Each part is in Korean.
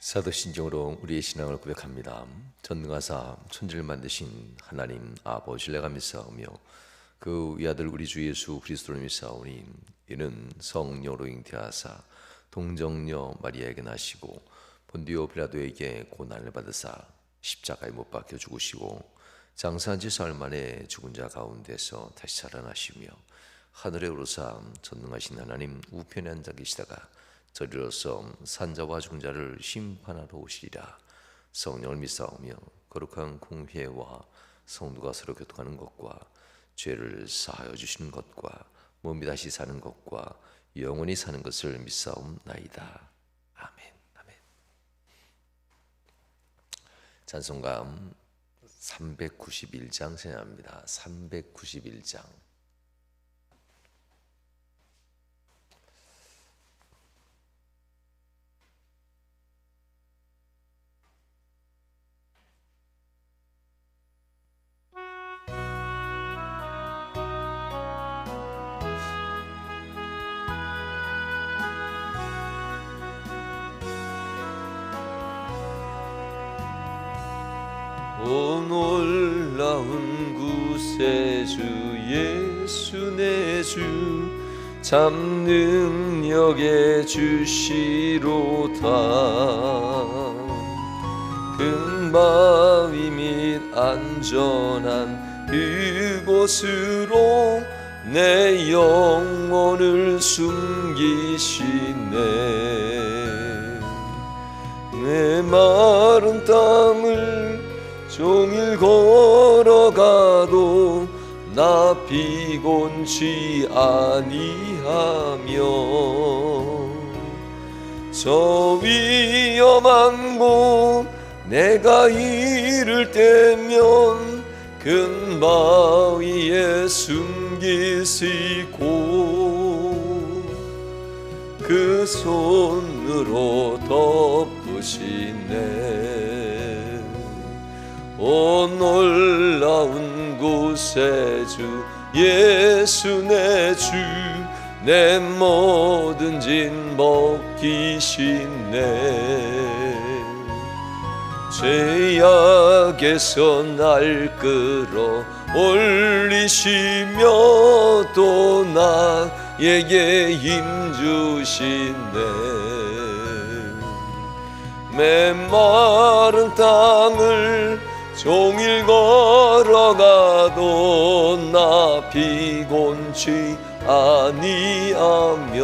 사도신경으로 우리의 신앙을 고백합니다. 전능하사 천지를 만드신 하나님 아버지를 내가 믿사오며 그 위아들 우리 주 예수 그리스도를 믿사오니 이는 성령으로 잉태하사 동정녀 마리아에게 나시고 본디오 빌라도에게 고난을 받으사 십자가에 못 박혀 죽으시고 장사한 지 사흘 만에 죽은 자 가운데서 다시 살아나시며 하늘에 오르사 전능하신 하나님 우편에 앉아 계시다가 저리로서 산자와 죽은 자를 심판하러 오시리라. 성령을 믿사오며 거룩한 공회와 성도가 서로 교통하는 것과 죄를 사하여 주시는 것과 몸이 다시 사는 것과 영원히 사는 것을 믿사옵나이다. 아멘. 아멘. 찬송가 391장 생각합니다. 391장. 오 놀라운 구세주 예수 내 주 참 능력의 주시로다. 큰 바위 및 안전한 그곳으로 내 영혼을 숨기시네. 내 마른 땅을 종일 걸어가도 나 피곤치 아니하며 저 위험한 곳 내가 이를 때면 큰 바위에 숨기시고 그 손으로 덮으시네. 오 놀라운 구세주 예수 내 주 내 모든 짐 벗기시네. 죄악에서 날 끌어 올리시며 또 나에게 힘 주시네. 메마른 땅을 종일 걸어가도 나 피곤치 아니하며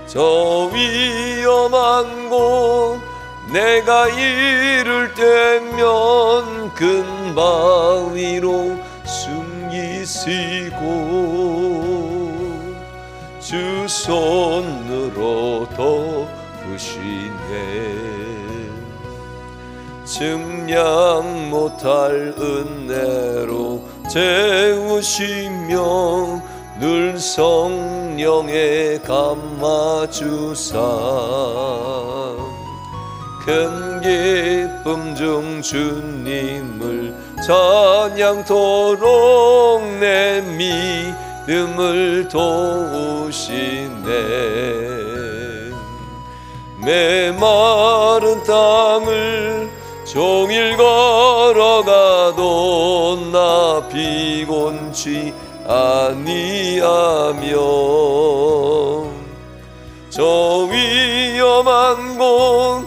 저 위험한 곳 내가 이를 때면 큰 바위로 숨기시고 주 손으로 덮으시네. 증량 못할 은혜로 채우시며 늘 성령에 감아주사 큰 기쁨 중 주님을 찬양토록 내 믿음을 도우시네. 메마른 땅을 종일 걸어가도 나 피곤치 아니하며 저 위험한 곳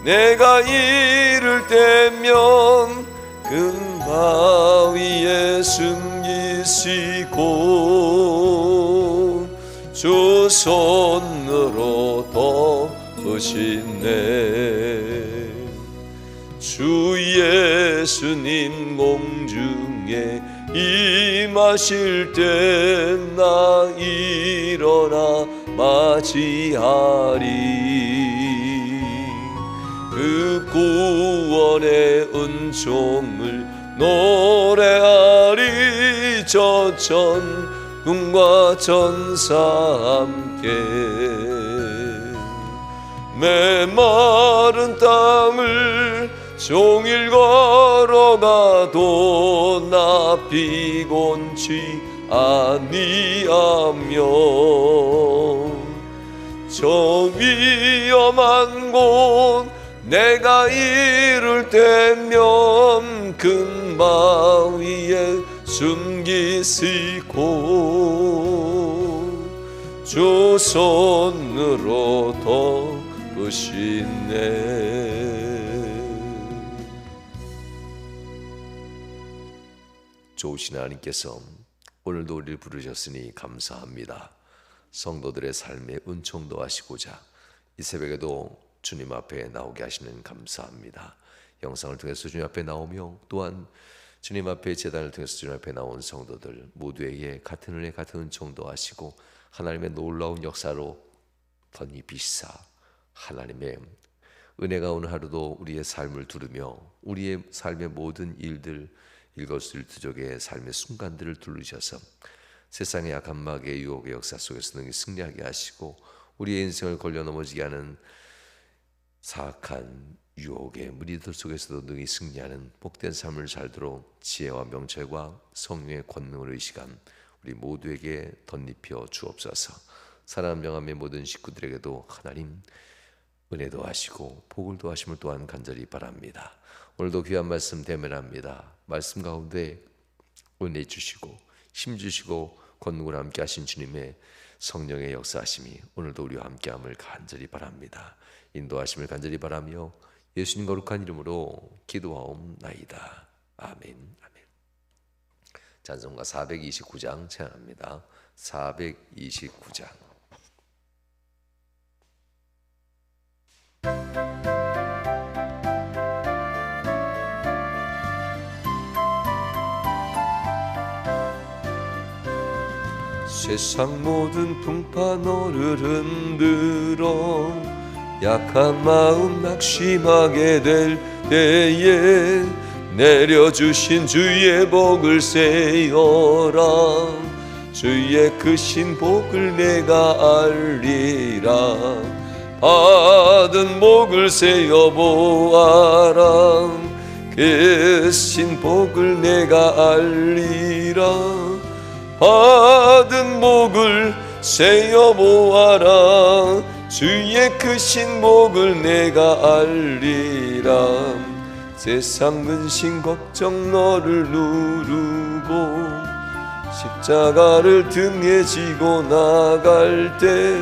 내가 이를 때면 큰 바위에 숨기시고 주 손으로 덮으시네. 주 예수님 공중에 임하실 때 나 일어나 맞이하리. 그 구원의 은총을 노래하리. 저 천군과 천사 함께 메마른 땅을 종일 걸어가도 나 피곤치 아니하며 저 위험 험한 곳 내가 이를 때면 금바위에 숨기시고 주 손으로 덮으시네. 좋으신 하나님께서 오늘도 우리를 부르셨으니 감사합니다. 성도들의 삶에 은총도 하시고자 이 새벽에도 주님 앞에 나오게 하시는 감사합니다. 영상을 통해서 주님 앞에 나오며 또한 주님 앞에 제단을 통해서 주님 앞에 나온 성도들 모두에게 같은 은혜 같은 은총도 하시고 하나님의 놀라운 역사로 덧입히시사 하나님의 은혜가 오늘 하루도 우리의 삶을 두르며 우리의 삶의 모든 일들 일거수일투족의 삶의 순간들을 두르셔서 세상의 악한 마귀의 유혹의 역사 속에서 능히 승리하게 하시고 우리의 인생을 걸려 넘어지게 하는 사악한 유혹의 무리들 속에서도 능히 승리하는 복된 삶을 살도록 지혜와 명철과 성령의 권능을 의식한 우리 모두에게 덧입혀 주옵소서. 사랑하는 명함의 모든 식구들에게도 하나님 은혜도 하시고 복을 도하심을 또한 간절히 바랍니다. 오늘도 귀한 말씀 대면합니다. 말씀 가운데 은혜 주시고 힘 주시고 권능으로 함께 하신 주님의 성령의 역사하심이 오늘도 우리와 함께함을 간절히 바랍니다. 인도하심을 간절히 바라며 예수님 거룩한 이름으로 기도하옵나이다. 아멘. 아멘. 찬송가 429장 찬양합니다. 429장. 세상 모든 풍파 너를 흔들어 약한 마음 낙심하게 될 때에 내려주신 주의 복을 세어라. 주의 크신 복을 내가 알리라. 받은 복을 세어 보아라. 크신 복을 내가 알리라. 받은 복을 세어 보아라. 주의 크신 복을 내가 알리라. 세상 근심 걱정 너를 누르고 십자가를 등에 지고 나갈 때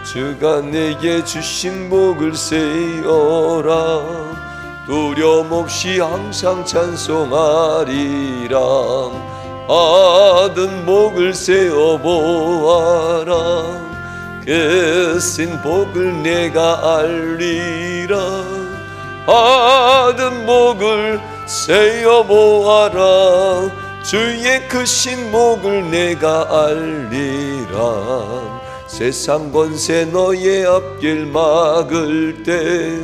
주가 내게 주신 복을 세어라. 두려움 없이 항상 찬송하리라. 받은 복을 세어 보아라. 크신 복을 내가 알리라. 받은 복을 세어 보아라. 주의 크신 복을 내가 알리라. 세상 권세 너의 앞길 막을 때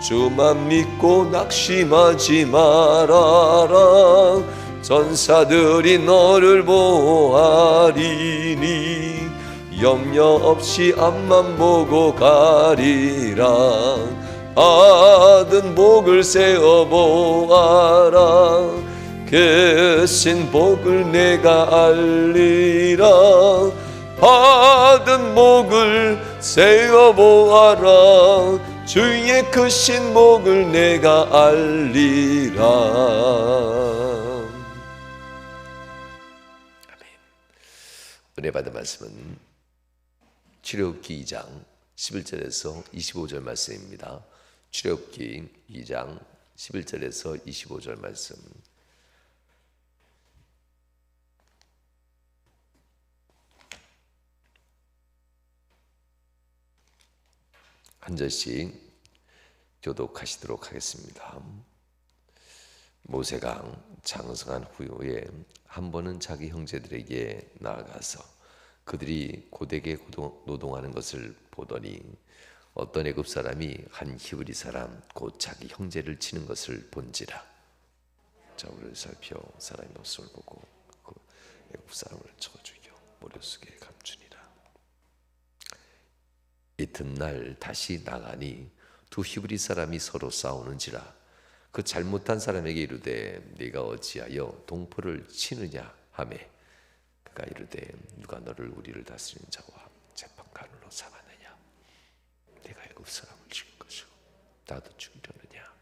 주만 믿고 낙심하지 말아라. 전사들이 너를 보호하리니 염려 없이 앞만 보고 가리라. 받은 복을 세어 보아라. 크신 복을 내가 알리라. 받은 복을 세어 보아라. 주의 크신 복을 내가 알리라. 아멘. 은혜 받은 말씀은 출애굽기 2장 11절에서 25절 말씀입니다. 출애굽기 2장 11절에서 25절 말씀. 한 절씩 교독하시도록 하겠습니다. 모세가 장성한 후에 한 번은 자기 형제들에게 나아가서 그들이 고되게 노동하는 것을 보더니 어떤 애굽 사람이 한 히브리 사람 곧 자기 형제를 치는 것을 본지라. 자, 우리를 살펴 사람의 모습을 보고 그 애굽 사람을 쳐 죽여 모래 속에 감추니라. 이튿날 다시 나가니 두 히브리 사람이 서로 싸우는지라. 그 잘못한 사람에게 이르되 네가 어찌하여 동포를 치느냐 하매 그가 이르되 누가 너를 우리를 다스리는 자와 재판관으로 삼았느냐. 내가 애굽 사람 나도 죽이려느냐.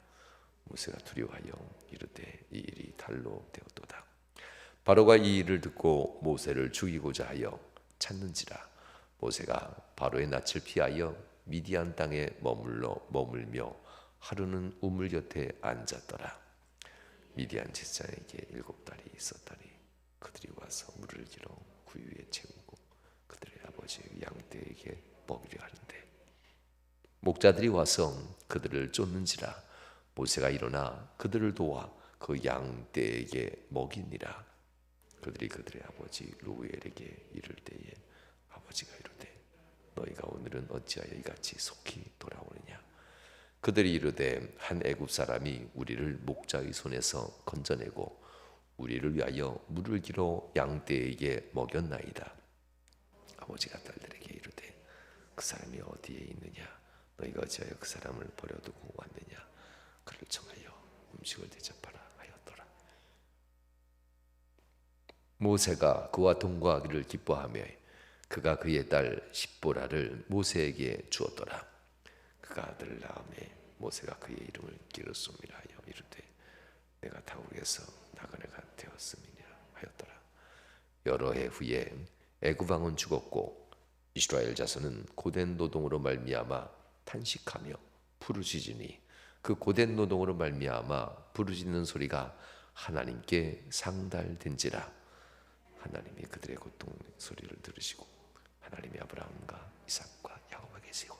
모세가 두려워하여 이르되 이 일이 달로 되었도다. 바로가 이 일을 듣고 모세를 죽이고자 하여 찾는지라. 모세가 바로의 낯을 피하여 미디안 땅에 머물며 하루는 우물 곁에 앉았더라. 미디안 제사장에게 7달이 있었다니 그들이 와서 물을 길어 구유에 채우고 그들의 아버지 양떼에게 먹이려 하는데 목자들이 와서 그들을 쫓는지라. 모세가 일어나 그들을 도와 그 양떼에게 먹이니라. 그들이 그들의 아버지 루엘에게 이를 때에 아버지가 이르되 너희가 오늘은 어찌하여 이같이 속히 돌아오느냐. 그들이 이르되 한 애굽 사람이 우리를 목자의 손에서 건져내고 우리를 위하여 물을 길어 양떼에게 먹였나이다. 아버지가 딸들에게 이르되 그 사람이 어디에 있느냐. 너희가 어찌하여 그 사람을 버려두고 왔느냐. 그를 청하여 음식을 대접하라 하였더라. 모세가 그와 동거하기를 기뻐하며 그가 그의 딸 십보라를 모세에게 주었더라. 그가 아들을 낳음에 모세가 그의 이름을 기르소미라 하여 이르되 내가 타국에서 나그네가 되었음이니라 하였더라. 여러 해 후에 애굽 왕은 죽었고 이스라엘 자손은 고된 노동으로 말미암아 탄식하며 부르짖으니 그 고된 노동으로 말미암아 부르짖는 소리가 하나님께 상달된지라. 하나님이 그들의 고통 소리를 들으시고 하나님이 아브라함과 이삭과 야곱에게 세운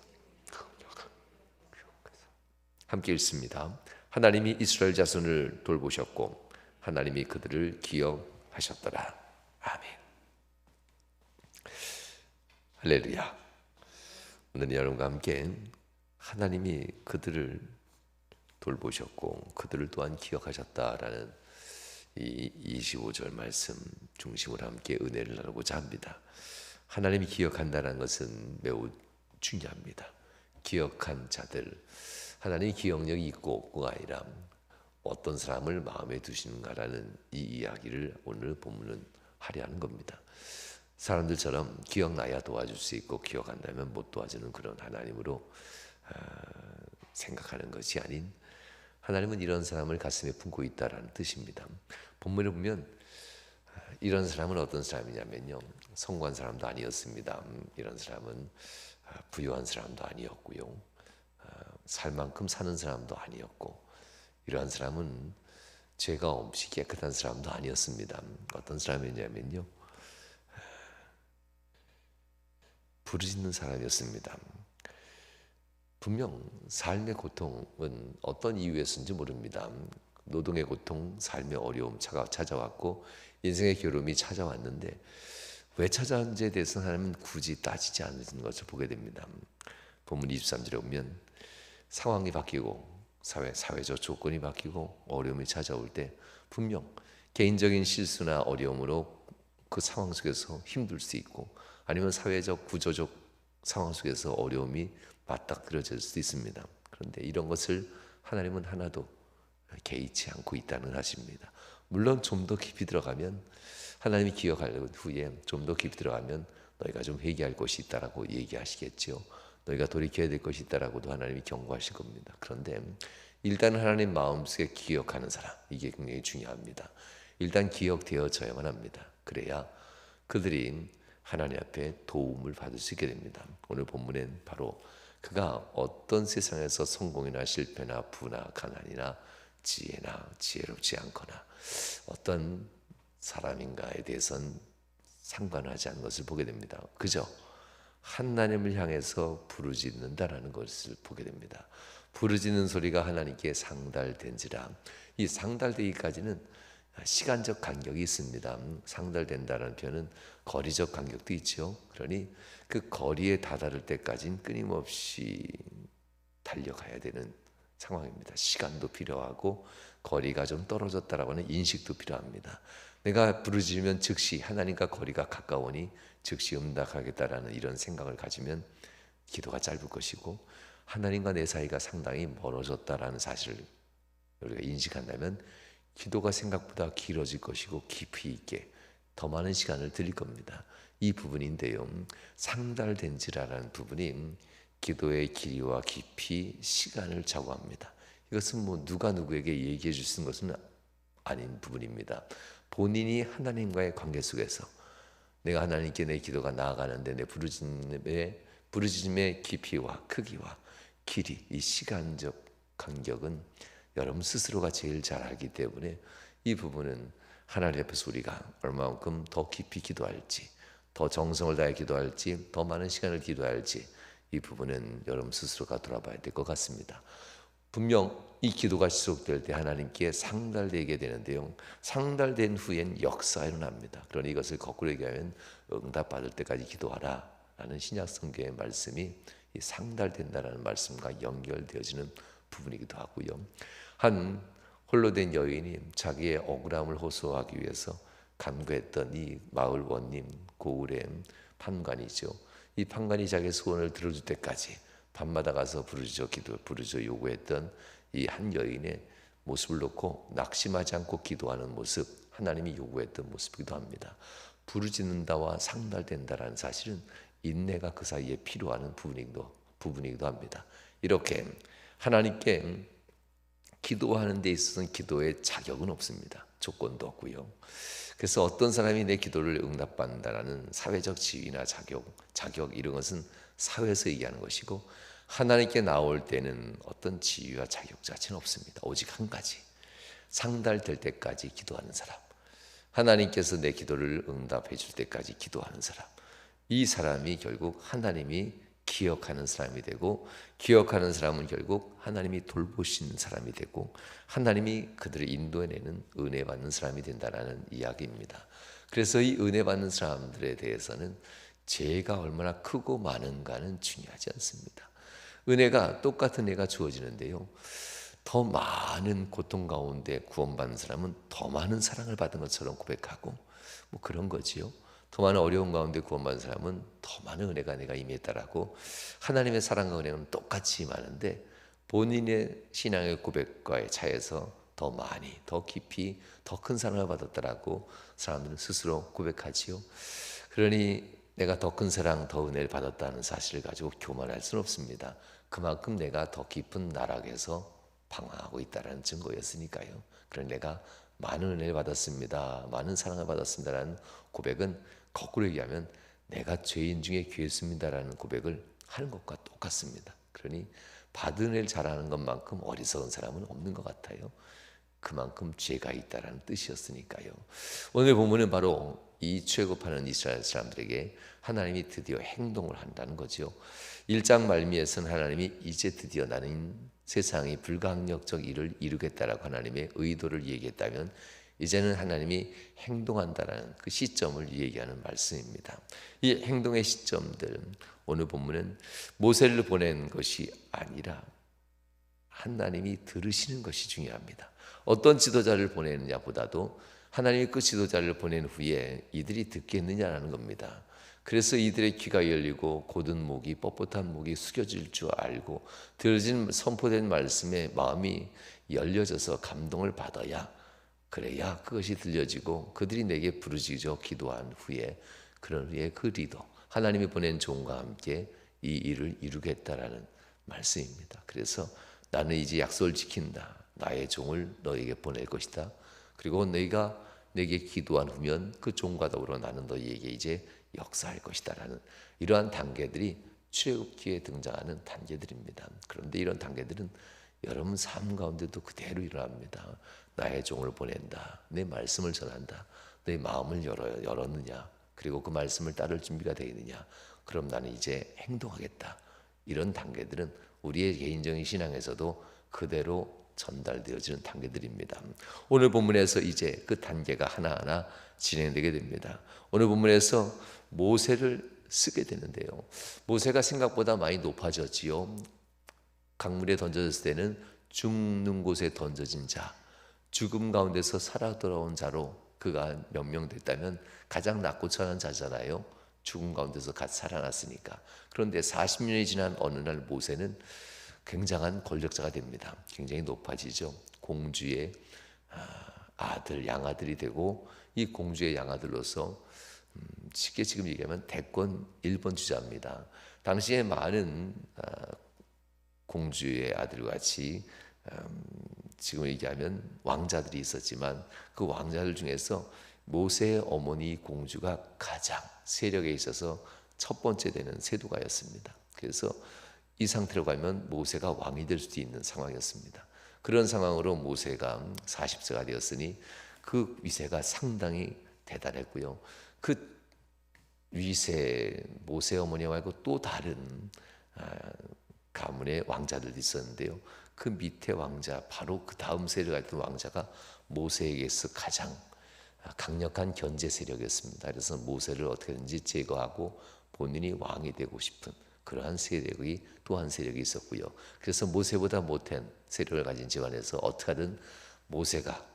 함께 읽습니다. 하나님이 이스라엘 자손을 돌보셨고 하나님이 그들을 기억하셨더라. 아멘. 할렐루야. 오늘 여러분과 함께 하나님이 그들을 돌보셨고 그들을 또한 기억하셨다라는 이 25절 말씀 중심으로 함께 은혜를 나누고자 합니다. 하나님이 기억한다는 것은 매우 중요합니다. 기억한 자들, 하나님이 기억력이 있고 없고가 아니라 어떤 사람을 마음에 두시는가라는 이 이야기를 오늘 본문은 하려 하는 겁니다. 사람들처럼 기억나야 도와줄 수 있고 기억 안 나면 못 도와주는 그런 하나님으로 생각하는 것이 아닌 하나님은 이런 사람을 가슴에 품고 있다라는 뜻입니다. 본문을 보면 이런 사람은 어떤 사람이냐면요, 성공한 사람도 아니었습니다. 이런 사람은 부유한 사람도 아니었고요, 살 만큼 사는 사람도 아니었고, 이러한 사람은 죄가 없이 깨끗한 사람도 아니었습니다. 어떤 사람이냐면요, 부르짖는 사람이었습니다. 분명 삶의 고통은 어떤 이유였는지 모릅니다. 노동의 고통, 삶의 어려움 찾아왔고 인생의 괴로움이 찾아왔는데 왜 찾아왔는지에 대해서 하나님은 굳이 따지지 않는 것을 보게 됩니다. 본문 23절에 보면 상황이 바뀌고 사회적 조건이 바뀌고 어려움이 찾아올 때 분명 개인적인 실수나 어려움으로 그 상황 속에서 힘들 수 있고 아니면 사회적 구조적 상황 속에서 어려움이 맞닥뜨려질 수도 있습니다. 그런데 이런 것을 하나님은 하나도 개의치 않고 있다는 사실입니다. 물론 좀 더 깊이 들어가면 하나님이 기억할 후에 좀 더 깊이 들어가면 너희가 좀 회개할 것이 있다라고 얘기하시겠죠. 너희가 돌이켜야 될 것이 있다라고도 하나님이 경고하실 겁니다. 그런데 일단 하나님 마음속에 기억하는 사람, 이게 굉장히 중요합니다. 일단 기억되어져야만 합니다. 그래야 그들이 하나님 앞에 도움을 받을 수 있게 됩니다. 오늘 본문엔 바로 그가 어떤 세상에서 성공이나 실패나 부나 가난이나 지혜나 지혜롭지 않거나 어떤 사람인가에 대해서는 상관하지 않은 것을 보게 됩니다. 그저 하나님을 향해서 부르짖는다라는 것을 보게 됩니다. 부르짖는 소리가 하나님께 상달된지라. 이 상달되기까지는 시간적 간격이 있습니다. 상달된다는 표현은 거리적 간격도 있죠. 그러니 그 거리에 다다를 때까지는 끊임없이 달려가야 되는 상황입니다. 시간도 필요하고 거리가 좀 떨어졌다라고 하는 인식도 필요합니다. 내가 부르짖으면 즉시 하나님과 거리가 가까우니 즉시 응답하겠다라는 이런 생각을 가지면 기도가 짧을 것이고, 하나님과 내 사이가 상당히 멀어졌다라는 사실을 우리가 인식한다면 기도가 생각보다 길어질 것이고 깊이 있게 더 많은 시간을 드릴 겁니다. 이 부분인데요, 상달된지라는 부분이 기도의 길이와 깊이 시간을 자고합니다. 이것은 뭐 누가 누구에게 얘기해 줄 수 있는 것은 아닌 부분입니다. 본인이 하나님과의 관계 속에서 내가 하나님께 내 기도가 나아가는데 내 부르짖음의 깊이와 크기와 길이, 이 시간적 간격은 여러분 스스로가 제일 잘 알기 때문에 이 부분은 하나님 앞에서 우리가 얼마만큼 더 깊이 기도할지, 더 정성을 다해 기도할지, 더 많은 시간을 기도할지, 이 부분은 여러분 스스로가 돌아봐야 될 것 같습니다. 분명 이 기도가 지속될 때 하나님께 상달되게 되는데요, 상달된 후엔 역사가 일어납니다. 그러니 이것을 거꾸로 얘기하면 응답받을 때까지 기도하라 라는 신약 성경의 말씀이 이 상달된다라는 말씀과 연결되어지는 부분이기도 하고요. 한 홀로 된 여인이 자기의 억울함을 호소하기 위해서 간구했던 이 마을 원님 고을의 판관이죠. 이 판관이 자기의 소원을 들어줄 때까지 밤마다 가서 부르짖어 요구했던 이 한 여인의 모습을 놓고 낙심하지 않고 기도하는 모습, 하나님이 요구했던 모습이기도 합니다. 부르짖는다와 상달된다라는 사실은 인내가 그 사이에 필요한 부분이기도 합니다. 이렇게 하나님께 기도하는 데 있어서는 기도의 자격은 없습니다. 조건도 없고요. 그래서 어떤 사람이 내 기도를 응답받는다라는 사회적 지위나 자격 이런 것은 사회에서 얘기하는 것이고, 하나님께 나올 때는 어떤 지위와 자격 자체는 없습니다. 오직 한 가지, 상달될 때까지 기도하는 사람, 하나님께서 내 기도를 응답해 줄 때까지 기도하는 사람, 이 사람이 결국 하나님이 기억하는 사람이 되고, 기억하는 사람은 결국 하나님이 돌보시는 사람이 되고, 하나님이 그들을 인도해내는 은혜 받는 사람이 된다는 이야기입니다. 그래서 이 은혜 받는 사람들에 대해서는 죄가 얼마나 크고 많은가는 중요하지 않습니다. 은혜가, 똑같은 은혜가 주어지는데요, 더 많은 고통 가운데 구원받는 사람은 더 많은 사랑을 받은 것처럼 고백하고, 뭐 그런 거지요. 더 많은 어려운 가운데 구원받은 사람은 더 많은 은혜가 내가 임했다라고, 하나님의 사랑과 은혜는 똑같이 많은데 본인의 신앙의 고백과의 차이에서 더 많이, 더 깊이, 더 큰 사랑을 받았다라고 사람들은 스스로 고백하지요. 그러니 내가 더 큰 사랑, 더 은혜를 받았다는 사실을 가지고 교만할 수는 없습니다. 그만큼 내가 더 깊은 나락에서 방황하고 있다는 증거였으니까요. 그러니 내가 많은 은혜를 받았습니다, 많은 사랑을 받았습니다라는 고백은 거꾸로 얘기하면 내가 죄인 중에 괴수입니다라는 고백을 하는 것과 똑같습니다. 그러니 받은 은혜를 잘하는 것만큼 어리석은 사람은 없는 것 같아요. 그만큼 죄가 있다라는 뜻이었으니까요. 오늘 본문은 바로 이 취급하는 이스라엘 사람들에게 하나님이 드디어 행동을 한다는 거죠. 1장 말미에서는 하나님이 이제 드디어 나는 세상이 불가항력적 일을 이루겠다라고 하나님의 의도를 얘기했다면, 이제는 하나님이 행동한다라는 그 시점을 얘기하는 말씀입니다. 이 행동의 시점들, 오늘 본문은 모세를 보낸 것이 아니라 하나님이 들으시는 것이 중요합니다. 어떤 지도자를 보내느냐 보다도 하나님이 그 지도자를 보낸 후에 이들이 듣겠느냐라는 겁니다. 그래서 이들의 귀가 열리고 곧은 목이, 뻣뻣한 목이 숙여질 줄 알고 들어진 선포된 말씀에 마음이 열려져서 감동을 받아야, 그래야 그것이 들려지고 그들이 내게 부르짖어 기도한 후에, 그런 후에 그 리더, 하나님이 보낸 종과 함께 이 일을 이루겠다라는 말씀입니다. 그래서 나는 이제 약속을 지킨다. 나의 종을 너에게 보낼 것이다. 그리고 너희가 내게 기도한 후면 그 종과 더불어 나는 너희에게 이제 역사할 것이다 라는 이러한 단계들이 출애굽기에 등장하는 단계들입니다. 그런데 이런 단계들은 여러분 삶 가운데도 그대로 일어납니다. 나의 종을 보낸다, 내 말씀을 전한다, 내 마음을 열었느냐, 그리고 그 말씀을 따를 준비가 되어 있느냐, 그럼 나는 이제 행동하겠다. 이런 단계들은 우리의 개인적인 신앙에서도 그대로 전달되어지는 단계들입니다. 오늘 본문에서 이제 그 단계가 하나하나 진행되게 됩니다. 오늘 본문에서 모세를 쓰게 되는데요, 모세가 생각보다 많이 높아졌지요. 강물에 던져졌을 때는 죽는 곳에 던져진 자, 죽음 가운데서 살아 돌아온 자로 그가 명명됐다면 가장 낮고 천한 자잖아요. 죽음 가운데서 갓 살아났으니까. 그런데 40년이 지난 어느 날 모세는 굉장한 권력자가 됩니다. 굉장히 높아지죠. 공주의 아들, 양아들이 되고, 이 공주의 양아들로서 쉽게 지금 얘기하면 대권 1번 주자입니다. 당시에 많은 공주의 아들같이 지금 얘기하면 왕자들이 있었지만 그 왕자들 중에서 모세의 어머니 공주가 가장 세력에 있어서 첫 번째 되는 세도가였습니다. 그래서 이 상태로 가면 모세가 왕이 될 수도 있는 상황이었습니다. 그런 상황으로 모세가 40세가 되었으니 그 위세가 상당히 대단했고요. 그 위세 모세 어머니 말고 또 다른 가문의 왕자들도 있었는데요. 그 밑에 왕자, 바로 그 다음 세력에 있던 왕자가 모세에게서 가장 강력한 견제 세력이었습니다. 그래서 모세를 어떻게든지 제거하고 본인이 왕이 되고 싶은 그러한 세력이 또 한 세력이 있었고요. 그래서 모세보다 못한 세력을 가진 집안에서 어떻게든 모세가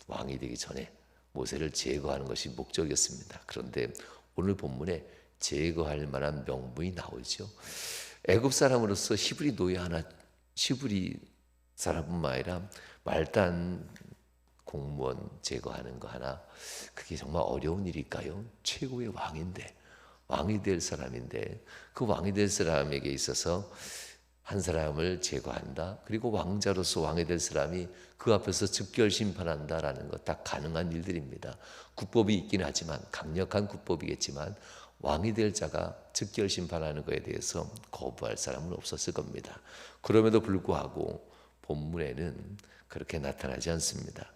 왕이 되기 전에 모세를 제거하는 것이 목적이었습니다. 그런데 오늘 본문에 제거할 만한 명분이 나오죠. 애굽 사람으로서 히브리 노예 하나, 히브리 사람뿐만 아니라 말단 공무원 제거하는 거 하나, 그게 정말 어려운 일일까요? 최고의 왕인데, 왕이 될 사람인데 그 왕이 될 사람에게 있어서 한 사람을 제거한다. 그리고 왕자로서 왕이 될 사람이 그 앞에서 즉결 심판한다라는 것 다 가능한 일들입니다. 국법이 있긴 하지만, 강력한 국법이겠지만 왕이 될 자가 즉결 심판하는 것에 대해서 거부할 사람은 없었을 겁니다. 그럼에도 불구하고 본문에는 그렇게 나타나지 않습니다.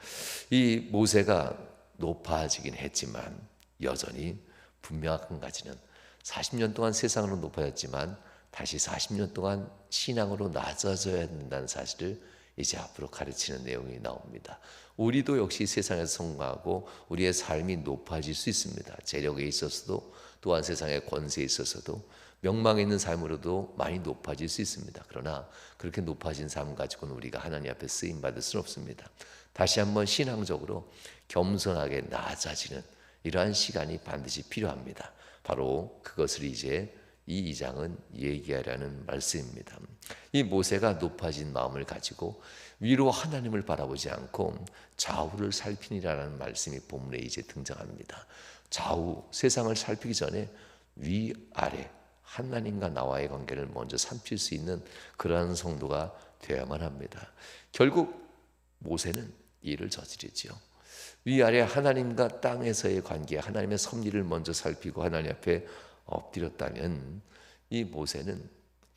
이 모세가 높아지긴 했지만 여전히 분명한 한 가지는 40년 동안 세상으로 높아졌지만 다시 40년 동안 신앙으로 낮아져야 된다는 사실을 이제 앞으로 가르치는 내용이 나옵니다. 우리도 역시 세상에서 성공하고 우리의 삶이 높아질 수 있습니다. 재력에 있어서도, 또한 세상의 권세에 있어서도, 명망에 있는 삶으로도 많이 높아질 수 있습니다. 그러나 그렇게 높아진 삶 가지고는 우리가 하나님 앞에 쓰임 받을 수는 없습니다. 다시 한번 신앙적으로 겸손하게 낮아지는 이러한 시간이 반드시 필요합니다. 바로 그것을 이제 이 2장은 얘기하라는 말씀입니다. 이 모세가 높아진 마음을 가지고 위로 하나님을 바라보지 않고 좌우를 살피니라는 말씀이 본문에 이제 등장합니다. 좌우, 세상을 살피기 전에 위아래 하나님과 나와의 관계를 먼저 살필 수 있는 그러한 성도가 되어야만 합니다. 결국 모세는 이를 저지르지요. 위아래 하나님과 땅에서의 관계, 하나님의 섭리를 먼저 살피고 하나님 앞에 엎드렸다면 이 모세는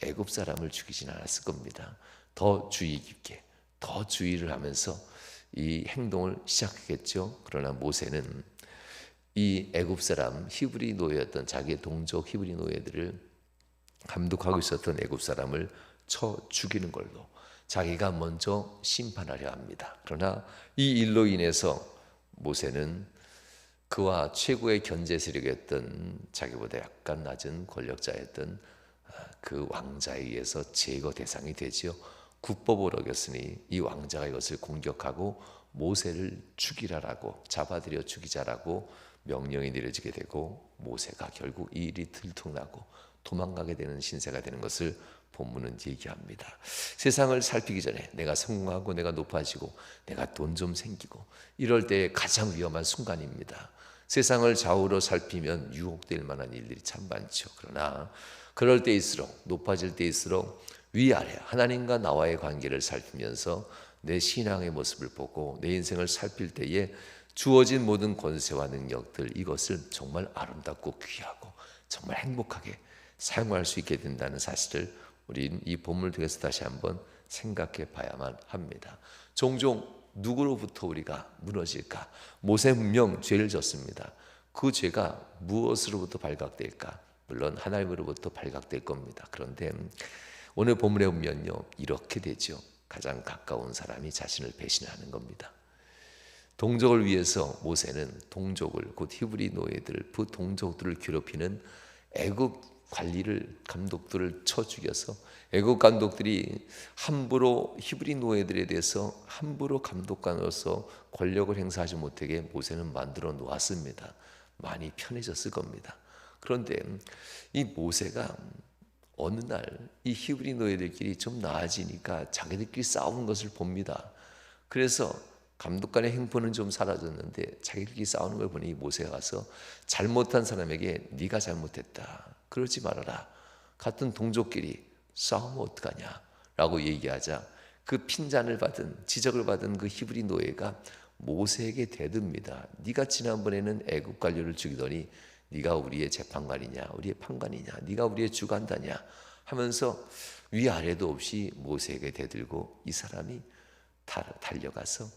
애굽 사람을 죽이진 않았을 겁니다. 더 주의 깊게, 더 주의를 하면서 이 행동을 시작했겠죠. 그러나 모세는 이 애굽 사람, 히브리 노예였던 자기의 동족 히브리 노예들을 감독하고 있었던 애굽 사람을 쳐 죽이는 걸로 자기가 먼저 심판하려 합니다. 그러나 이 일로 인해서 모세는 그와 최고의 견제 세력이었던, 자기보다 약간 낮은 권력자였던 그 왕자에 의해서 제거 대상이 되지요. 국법을 어겼으니 이 왕자가 이것을 공격하고 모세를 죽이라라고, 잡아들여 죽이자라고 명령이 내려지게 되고 모세가 결국 이 일이 들통나고 도망가게 되는 신세가 되는 것을 본문은 얘기합니다. 세상을 살피기 전에 내가 성공하고 내가 높아지고 내가 돈 좀 생기고 이럴 때 가장 위험한 순간입니다. 세상을 좌우로 살피면 유혹될 만한 일들이 참 많죠. 그러나 그럴 때일수록, 높아질 때일수록 위아래 하나님과 나와의 관계를 살피면서 내 신앙의 모습을 보고 내 인생을 살필 때에 주어진 모든 권세와 능력들, 이것을 정말 아름답고 귀하고 정말 행복하게 사용할 수 있게 된다는 사실을 우리는 이 본문을 통해서 다시 한번 생각해 봐야만 합니다. 종종 누구로부터 우리가 무너질까? 모세 분명 죄를 졌습니다. 그 죄가 무엇으로부터 발각될까? 물론 하나님으로부터 발각될 겁니다. 그런데 오늘 본문에 보면요, 이렇게 되죠. 가장 가까운 사람이 자신을 배신하는 겁니다. 동족을 위해서 모세는 동족을, 곧 히브리 노예들을, 그 동족들을 괴롭히는 애굽 관리를, 감독들을 쳐 죽여서 애굽 감독들이 함부로 히브리 노예들에 대해서 함부로 감독관으로서 권력을 행사하지 못하게 모세는 만들어 놓았습니다. 많이 편해졌을 겁니다. 그런데 이 모세가 어느 날 이 히브리 노예들끼리 좀 나아지니까 자기들끼리 싸우는 것을 봅니다. 그래서 감독관의 행포는 좀 사라졌는데 자기들끼리 싸우는 걸 보니 모세가 가서 잘못한 사람에게 네가 잘못했다, 그러지 말아라, 같은 동족끼리 싸우면 어떡하냐 라고 얘기하자 그 핀잔을 받은, 지적을 받은 그 히브리 노예가 모세에게 대듭니다. 네가 지난번에는 애국 관료를 죽이더니 네가 우리의 재판관이냐, 우리의 판관이냐, 네가 우리의 주관다냐 하면서 위아래도 없이 모세에게 대들고 이 사람이 달려가서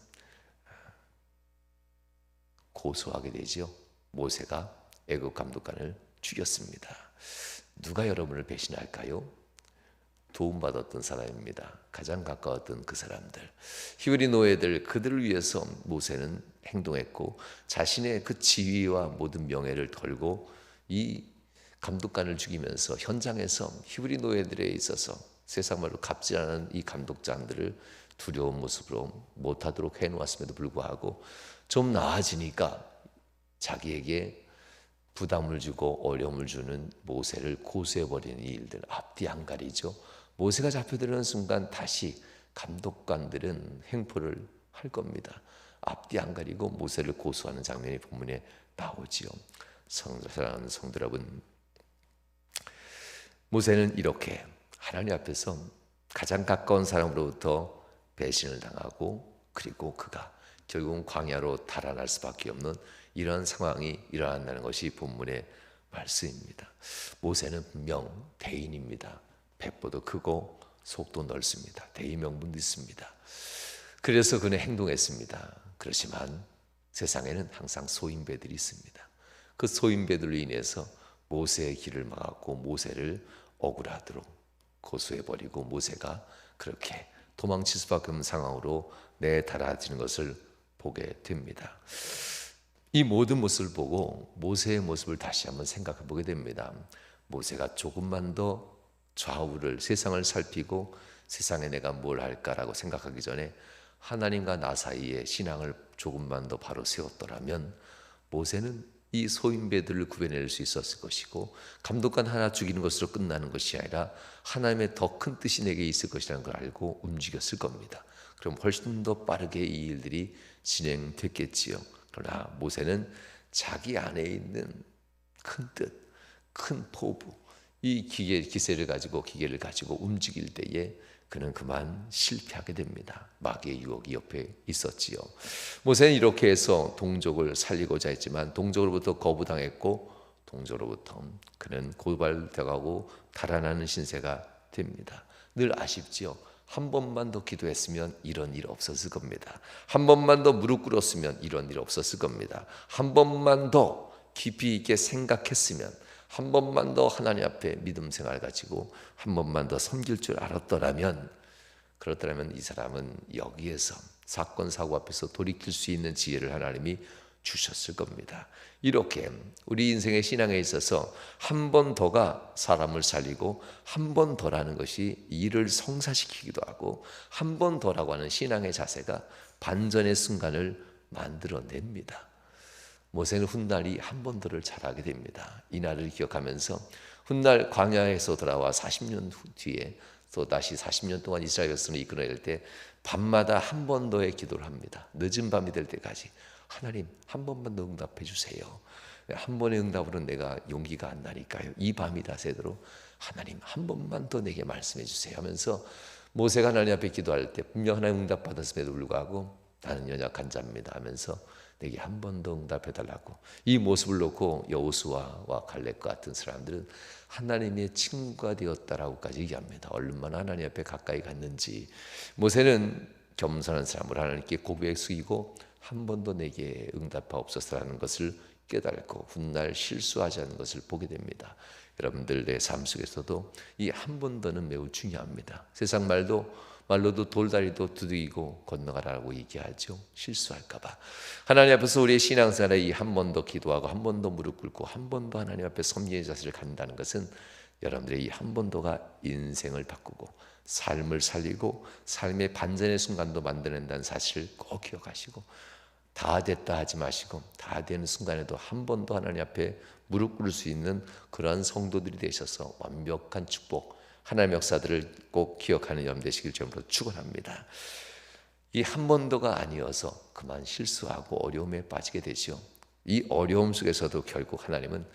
고소하게 되죠. 모세가 애국 감독관을 죽였습니다. 누가 여러분을 배신할까요? 도움받았던 사람입니다. 가장 가까웠던 그 사람들, 히브리 노예들, 그들을 위해서 모세는 행동했고 자신의 그 지위와 모든 명예를 걸고 이 감독관을 죽이면서 현장에서 히브리 노예들에 있어서 세상 말로 갚지 않은 이 감독장들을 두려운 모습으로 못하도록 해놓았음에도 불구하고 좀 나아지니까 자기에게 부담을 주고 어려움을 주는 모세를 고소해버리는 일들 앞뒤 안 가리죠. 모세가 잡혀들어는 순간 다시 감독관들은 행포를 할 겁니다. 앞뒤 안 가리고 모세를 고소하는 장면이 본문에 나오지요. 사랑하는 성도 여러분, 모세는 이렇게 하나님 앞에서 가장 가까운 사람으로부터 배신을 당하고 그리고 그가 결국은 광야로 달아날 수밖에 없는 이런 상황이 일어난다는 것이 본문의 말씀입니다. 모세는 분명 대인입니다. 백보도 크고 속도 넓습니다. 대의 명분도 있습니다. 그래서 그는 행동했습니다. 그렇지만 세상에는 항상 소인배들이 있습니다. 그 소인배들로 인해서 모세의 길을 막았고 모세를 억울하도록 고소해버리고 모세가 그렇게 도망칠 수밖에 없는 상황으로 내달아지는 것을 보게 됩니다. 이 모든 모습을 보고 모세의 모습을 다시 한번 생각해 보게 됩니다. 모세가 조금만 더 좌우를, 세상을 살피고 세상에 내가 뭘 할까라고 생각하기 전에 하나님과 나 사이에 신앙을 조금만 더 바로 세웠더라면 모세는 이 소인배들을 구해낼 수 있었을 것이고 감독관 하나 죽이는 것으로 끝나는 것이 아니라 하나님의 더 큰 뜻이 내게 있을 것이라는 걸 알고 움직였을 겁니다. 그럼 훨씬 더 빠르게 이 일들이 진행됐겠지요. 그러나 모세는 자기 안에 있는 큰 뜻, 큰 포부, 이 기세를 가지고 기계를 가지고 움직일 때에 그는 그만 실패하게 됩니다. 마귀의 유혹이 옆에 있었지요. 모세는 이렇게 해서 동족을 살리고자 했지만 동족으로부터 거부당했고 동족으로부터 그는 고발당하고 달아나는 신세가 됩니다. 늘 아쉽지요. 한 번만 더 기도했으면 이런 일 없었을 겁니다. 한 번만 더 무릎 꿇었으면 이런 일 없었을 겁니다. 한 번만 더 깊이 있게 생각했으면, 한 번만 더 하나님 앞에 믿음 생활 가지고 한 번만 더 섬길 줄 알았더라면, 그렇더라면 이 사람은 여기에서 사건 사고 앞에서 돌이킬 수 있는 지혜를 하나님이 주셨을 겁니다. 이렇게 우리 인생의 신앙에 있어서 한 번 더가 사람을 살리고 한 번 더라는 것이 일을 성사시키기도 하고 한 번 더라고 하는 신앙의 자세가 반전의 순간을 만들어냅니다. 모세는 훗날이 한 번 더를 잘하게 됩니다. 이 날을 기억하면서 훗날 광야에서 돌아와 40년 뒤에 또 다시 40년 동안 이스라엘 백성을 이끌어낼 때 밤마다 한 번 더의 기도를 합니다. 늦은 밤이 될 때까지 하나님 한 번만 더 응답해 주세요. 한 번의 응답으로는 내가 용기가 안 나니까요. 이 밤이 다 새도록 하나님 한 번만 더 내게 말씀해 주세요 하면서 모세가 하나님 앞에 기도할 때 분명 하나님 응답 받았음에도 불구하고 나는 연약한 자입니다 하면서 내게 한 번 더 응답해 달라고, 이 모습을 놓고 여호수아와 갈렙과 같은 사람들은 하나님의 친구가 되었다라고까지 얘기합니다. 얼마나 하나님 앞에 가까이 갔는지. 모세는 겸손한 사람으로 하나님께 고개 숙이고 한 번도 내게 응답하옵소서라는 것을 깨닫고 훗날 실수하지 않는 것을 보게 됩니다. 여러분들 내 삶 속에서도 이 한 번 더는 매우 중요합니다. 세상 말로도 돌다리도 두드리고 건너가라고 얘기하죠. 실수할까 봐. 하나님 앞에서 우리의 신앙생활에 이 한 번 더 기도하고 한 번 더 무릎 꿇고 한 번 더 하나님 앞에 섬기는 자세를 갖는다는 것은 여러분들의 이 한 번 더가 인생을 바꾸고 삶을 살리고 삶의 반전의 순간도 만들어낸다는 사실을 꼭 기억하시고, 다 됐다 하지 마시고 다 되는 순간에도 한 번 더 하나님 앞에 무릎 꿇을 수 있는 그러한 성도들이 되셔서 완벽한 축복, 하나님의 역사들을 꼭 기억하는 여러분 되시길 주님으로 축원합니다. 이 한 번도가 아니어서 그만 실수하고 어려움에 빠지게 되죠. 이 어려움 속에서도 결국 하나님은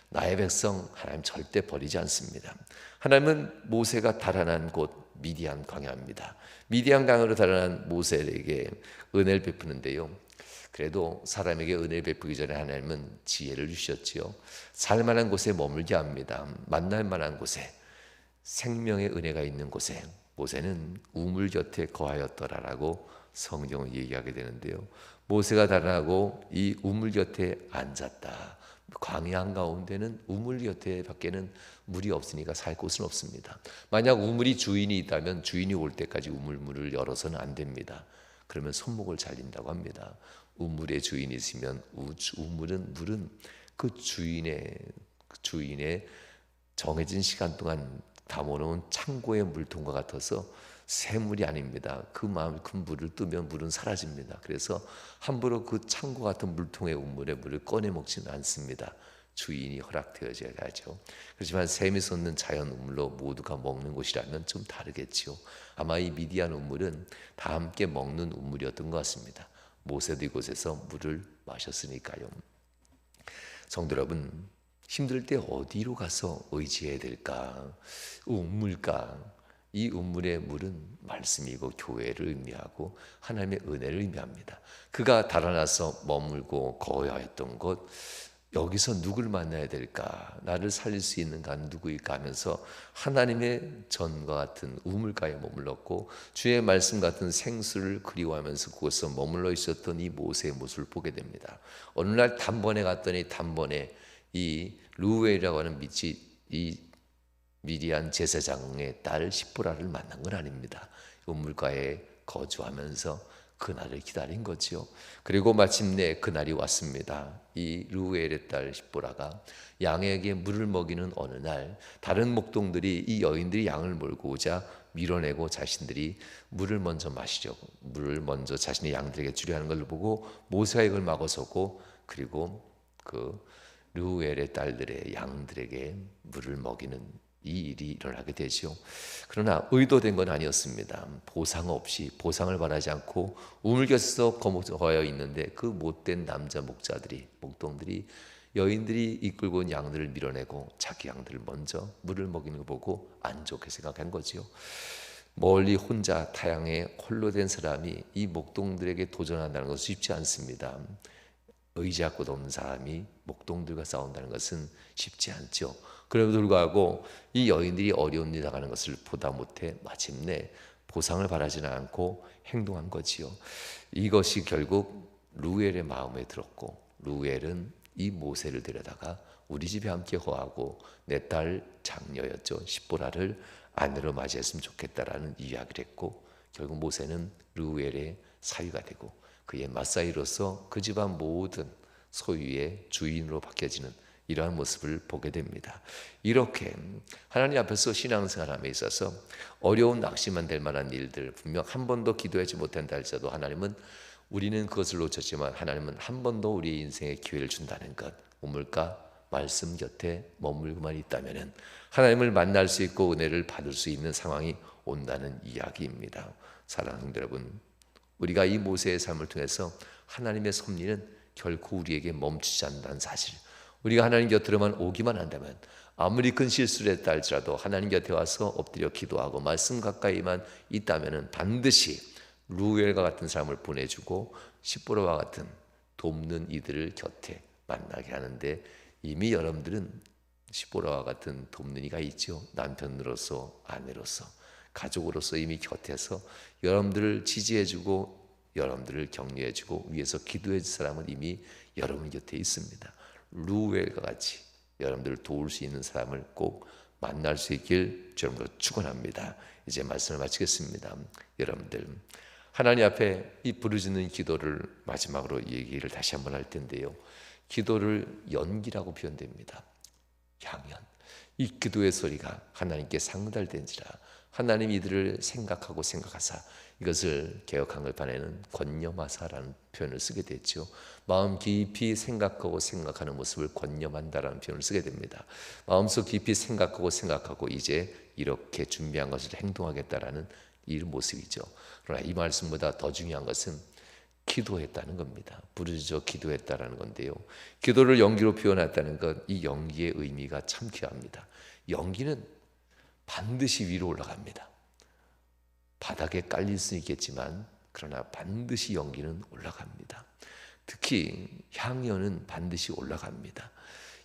나의 백성 하나님 절대 버리지 않습니다. 하나님은 모세가 달아난 곳 미디안 광야입니다. 미디안 강으로 달아난 모세에게 은혜를 베푸는데요. 그래도 사람에게 은혜를 베푸기 전에 하나님은 지혜를 주셨지요. 살만한 곳에 머물게 합니다. 만날 만한 곳에, 생명의 은혜가 있는 곳에. 모세는 우물 곁에 거하였더라라고 성경을 얘기하게 되는데요. 모세가 달아나고 이 우물 곁에 앉았다. 광야 한가운데는 우물 곁에 밖에는 물이 없으니까 살 곳은 없습니다. 만약 우물이 주인이 있다면 주인이 올 때까지 우물문을 열어서는 안 됩니다. 그러면 손목을 잘린다고 합니다. 우물의 주인이 있으면 물은 그 주인의 정해진 시간 동안 담아놓은 창고의 물통과 같아서 새물이 아닙니다. 그만큼 물을 뜨면 물은 사라집니다. 그래서 함부로 그 창고 같은 물통의 우물에 물을 꺼내 먹지는 않습니다. 주인이 허락되어져야죠. 그렇지만 샘이 솟는 자연 우물로 모두가 먹는 곳이라면 좀 다르겠지요. 아마 이 미디안 우물은 다 함께 먹는 우물이었던 것 같습니다. 모세도 이곳에서 물을 마셨으니까요. 성도 여러분, 힘들 때 어디로 가서 의지해야 될까? 우물가. 이 우물의 물은 말씀이고 교회를 의미하고 하나님의 은혜를 의미합니다. 그가 달아나서 머물고 거하였던 곳, 여기서 누굴 만나야 될까? 나를 살릴 수 있는가 누구일까 하면서 하나님의 전과 같은 우물가에 머물렀고 주의 말씀 같은 생수를 그리워하면서 그곳에서 머물러 있었던 이 모세의 모습을 보게 됩니다. 어느 날 단번에 갔더니 단번에 이 루엘이라고 하는 밑이 이 미디안 제사장의 딸 시보라를 만난 건 아닙니다. 우물가에 거주하면서 그날을 기다린 거지요. 그리고 마침내 그날이 왔습니다. 이 루엘의 딸 시보라가 양에게 물을 먹이는 어느 날 다른 목동들이 이 여인들이 양을 몰고 오자 밀어내고 자신들이 물을 먼저 마시려고 물을 먼저 자신의 양들에게 주려 하는 걸 보고 모세가 이걸 막아서고 그리고 그 루엘의 딸들의 양들에게 물을 먹이는 이 일이 일어나게 되죠. 그러나 의도된 건 아니었습니다. 보상 없이 보상을 바라지 않고 우물곁에서 거하여 있는데 그 못된 남자 목동들이 여인들이 이끌고 온 양들을 밀어내고 자기 양들을 먼저 물을 먹이는 거 보고 안 좋게 생각한 거지요. 멀리 혼자 타향에 홀로 된 사람이 이 목동들에게 도전한다는 것은 쉽지 않습니다. 의지할 곳 없는 사람이 목동들과 싸운다는 것은 쉽지 않죠. 그럼에도 불구하고 이 여인들이 어려운 일 당하는 것을 보다 못해 마침내 보상을 바라지는 않고 행동한 거지요. 이것이 결국 루엘의 마음에 들었고 루엘은 이 모세를 데려다가 우리 집에 함께 거하고 내 딸 장녀였죠. 시보라를 아내로 맞이했으면 좋겠다라는 이야기를 했고 결국 모세는 루엘의 사위가 되고 그의 맞사이로서 그 집안 모든 소유의 주인으로 바뀌어지는 이러한 모습을 보게 됩니다. 이렇게 하나님 앞에서 신앙생활함에 있어서 어려운 낙심만 될 만한 일들 분명 한 번도 기도하지 못한다 할지라도 하나님은 우리는 그것을 놓쳤지만 하나님은 한 번도 우리의 인생에 기회를 준다는 것, 우물가 말씀 곁에 머물고만 있다면 하나님을 만날 수 있고 은혜를 받을 수 있는 상황이 온다는 이야기입니다. 사랑하는 성도 여러분, 우리가 이 모세의 삶을 통해서 하나님의 섭리는 결코 우리에게 멈추지 않는다는 사실, 우리가 하나님 곁으로만 오기만 한다면 아무리 큰 실수를 했다 할지라도 하나님 곁에 와서 엎드려 기도하고 말씀 가까이만 있다면 반드시 루엘과 같은 사람을 보내주고 시보라와 같은 돕는 이들을 곁에 만나게 하는데 이미 여러분들은 시보라와 같은 돕는 이가 있죠. 남편으로서 아내로서 가족으로서 이미 곁에서 여러분들을 지지해주고 여러분들을 격려해주고 위에서 기도해줄 사람은 이미 여러분 곁에 있습니다. 루엘과 같이 여러분들을 도울 수 있는 사람을 꼭 만날 수 있길 여러분들 축원합니다. 이제 말씀을 마치겠습니다. 여러분들 하나님 앞에 이 부르짖는 기도를 마지막으로 얘기를 다시 한번 할 텐데요. 기도를 연기라고 표현됩니다. 향연. 이 기도의 소리가 하나님께 상달된지라 하나님 이들을 생각하고 생각하사 이것을 개역 한글판에는 권념하사라는 표현을 쓰게 됐죠. 마음 깊이 생각하고 생각하는 모습을 권념한다라는 표현을 쓰게 됩니다. 마음속 깊이 생각하고 이제 이렇게 준비한 것을 행동하겠다라는 이 모습이죠. 그러나 이 말씀보다 더 중요한 것은 기도했다는 겁니다. 부르짖어 기도했다라는 건데요. 기도를 연기로 표현했다는 것, 이 연기의 의미가 참 귀합니다. 연기는 반드시 위로 올라갑니다. 바닥에 깔릴 수 있겠지만 그러나 반드시 연기는 올라갑니다. 특히 향연은 반드시 올라갑니다.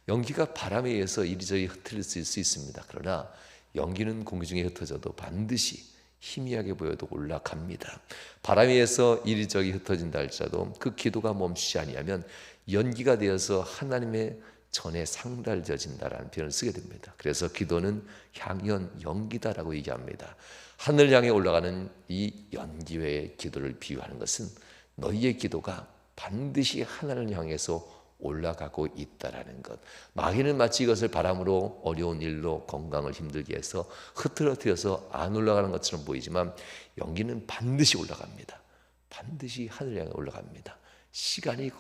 연기가 바람에 의해서 이리저리 흩어질 수 있습니다. 그러나 연기는 공기 중에 흩어져도 반드시 희미하게 보여도 올라갑니다. 바람에 의해서 이리저리 흩어진다 할지라도 그 기도가 멈추지 아니하면 연기가 되어서 하나님의 전에 상달져진다라는 표현을 쓰게 됩니다. 그래서 기도는 향연, 연기다라고 얘기합니다. 하늘 향해 올라가는 이 연기회의 기도를 비유하는 것은 너희의 기도가 반드시 하나님을 향해서 올라가고 있다라는 것. 마귀는 마치 이것을 바람으로 어려운 일로 건강을 힘들게 해서 흐트러뜨려서 안 올라가는 것처럼 보이지만 연기는 반드시 올라갑니다. 반드시 하늘 향해 올라갑니다. 시간이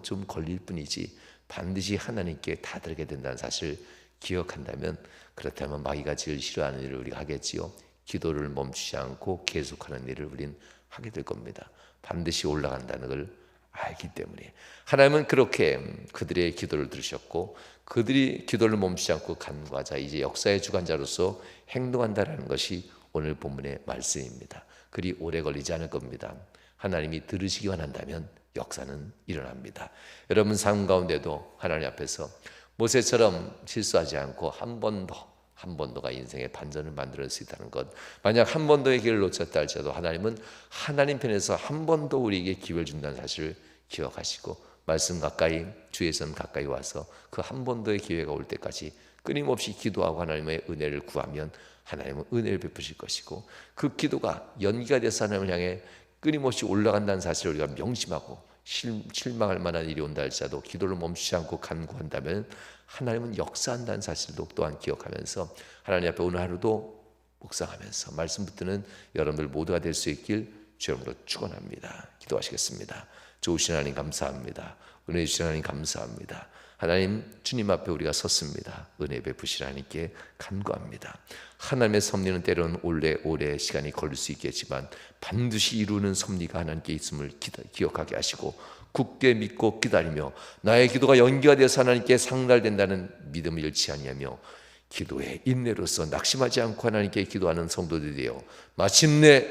좀 걸릴 뿐이지 반드시 하나님께 다다르게 된다는 사실을 기억한다면, 그렇다면 마귀가 제일 싫어하는 일을 우리가 하겠지요. 기도를 멈추지 않고 계속하는 일을 우린 하게 될 겁니다. 반드시 올라간다는 걸 알기 때문에 하나님은 그렇게 그들의 기도를 들으셨고 그들이 기도를 멈추지 않고 간구하자 이제 역사의 주관자로서 행동한다라는 것이 오늘 본문의 말씀입니다. 그리 오래 걸리지 않을 겁니다. 하나님이 들으시기만 한다면 역사는 일어납니다. 여러분 삶 가운데도 하나님 앞에서 모세처럼 실수하지 않고 한 번도가 인생의 반전을 만들 수 있다는 것. 만약 한 번도의 기회를 놓쳤다 할지라도 하나님은 하나님 편에서 한 번도 우리에게 기회를 준다는 사실을 기억하시고 말씀 가까이, 주의 선 가까이 와서 그 한 번도의 기회가 올 때까지 끊임없이 기도하고 하나님의 은혜를 구하면 하나님은 은혜를 베푸실 것이고 그 기도가 연기가 돼서 하나님을 향해 끊임없이 올라간다는 사실을 우리가 명심하고 실망할 만한 일이 온다 할지라도 기도를 멈추지 않고 간구한다면 하나님은 역사한다는 사실도 또한 기억하면서 하나님 앞에 오늘 하루도 묵상하면서 말씀 붙드는 여러분들 모두가 될 수 있길 주님으로 축원합니다. 기도하시겠습니다. 좋으신 하나님 감사합니다. 은혜 주신 하나님 감사합니다. 하나님 주님 앞에 우리가 섰습니다. 은혜 베푸신 하나님께 간구합니다. 하나님의 섭리는 때로는 오래 시간이 걸릴 수 있겠지만 반드시 이루는 섭리가 하나님께 있음을 기억하게 하시고 굳게 믿고 기다리며 나의 기도가 연기가 되어서 하나님께 상달된다는 믿음을 잃지 아니하며 기도의 인내로서 낙심하지 않고 하나님께 기도하는 성도들이 되어 마침내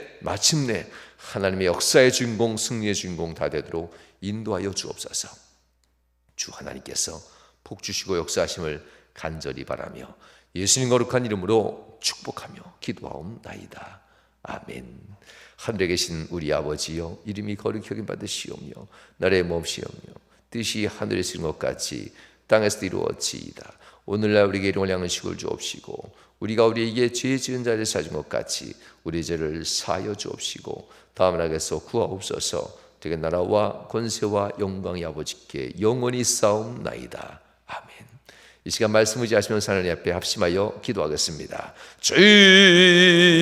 하나님의 역사의 주인공, 승리의 주인공 다 되도록 인도하여 주옵소서. 주 하나님께서 복 주시고 역사하심을 간절히 바라며 예수님 거룩한 이름으로 축복하며 기도하옵나이다. 아멘. 하늘에 계신 우리 아버지여, 이름이 거룩히 여김 받으시오며 나라의 몹시오며 뜻이 하늘에서 이룬 것 같이 땅에서도 이루어지이다. 오늘날 우리에게 일용할 양식을 주옵시고 우리가 우리에게 죄 지은 자를 사준 것 같이 우리 죄를 사하여 주옵시고 다음 나라에서 구하옵소서. 되게 나라와 권세와 영광이 아버지께 영원히 싸움나이다. 아멘. 이 시간 말씀 의지하시면서 하나님 앞에 합심하여 기도하겠습니다. 주여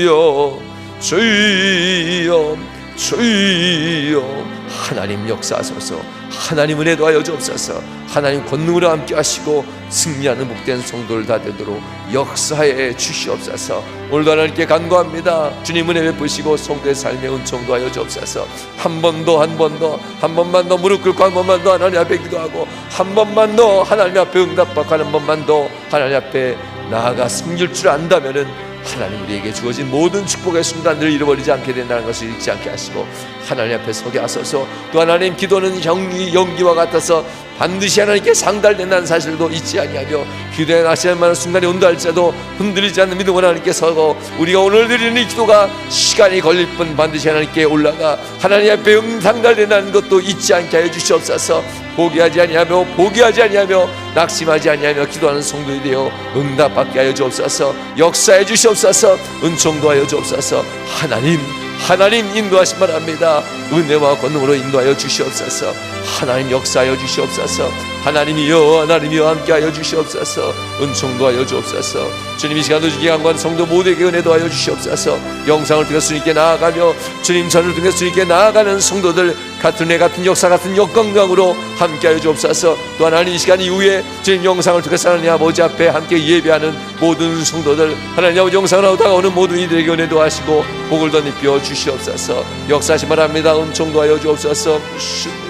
주여 주여, 하나님 역사하소서. 하나님 은혜 더하여 주옵소서. 하나님 권능으로 함께 하시고 승리하는 복된 성도를 다 되도록 역사해 주시옵소서. 오늘도 하나님께 간구합니다. 주님 은혜 베푸시고 성도의 삶의 은총 더하여 주옵소서. 한 번만 더 무릎 꿇고 한 번만 더 하나님 앞에 기도하고 한 번만 더 하나님 앞에 응답받고 한 번만 더 하나님 앞에 나아가 섬길 줄 안다면은 하나님 우리에게 주어진 모든 축복의 순간들을 잃어버리지 않게 된다는 것을 잊지 않게 하시고 하나님 앞에 서게 하소서. 또 하나님 기도는 연기와 같아서 반드시 하나님께 상달된다는 사실도 잊지 아니하며 기도에 나셔야 하는 순간이 온다 할지라도 흔들리지 않는 믿음으로 하나님께 서고 우리가 오늘 드리는 이 기도가 시간이 걸릴 뿐 반드시 하나님께 올라가 하나님 앞에 상달된다는 것도 잊지 않게 하여 주시옵소서. 포기하지 아니하며 낙심하지 아니하며 기도하는 성도들이 되어 응답받게 하여 주옵소서. 역사해 주시옵소서. 은총도 하여 주옵소서. 하나님 인도하시기 바랍니다. 은혜와 권능으로 인도하여 주시옵소서. 하나님 역사하여 주시옵소서. 하나님이여 함께하여 주시옵소서. 은총 도하여 주옵소서. 주님, 이 시간도 주께 간구하는 성도 모두에게 은혜 도하여 주시옵소서. 영상을 통해 주님께 나아가며 주님 전을 통해 주님께 나아가는 성도들, 같은 애 같은 역사 같은 역건강으로 함께하여 주옵소서. 또 하나님, 이 시간 이후에 주님 영상을 통해서 하나님 아버지 앞에 함께 예배하는 모든 성도들, 하나님 아버지 영상을 하고 다가오는 모든 이들에게 은혜 도하시고 복을 덧입혀 주시옵소서. 역사하시 바랍니다. 은총 도하여 주옵소서. 믿습니다.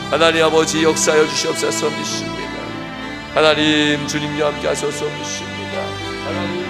하나님 아버지 역사하여 주시옵소서. 믿습니다. 하나님 주님과 함께 하소서. 믿습니다. 하나님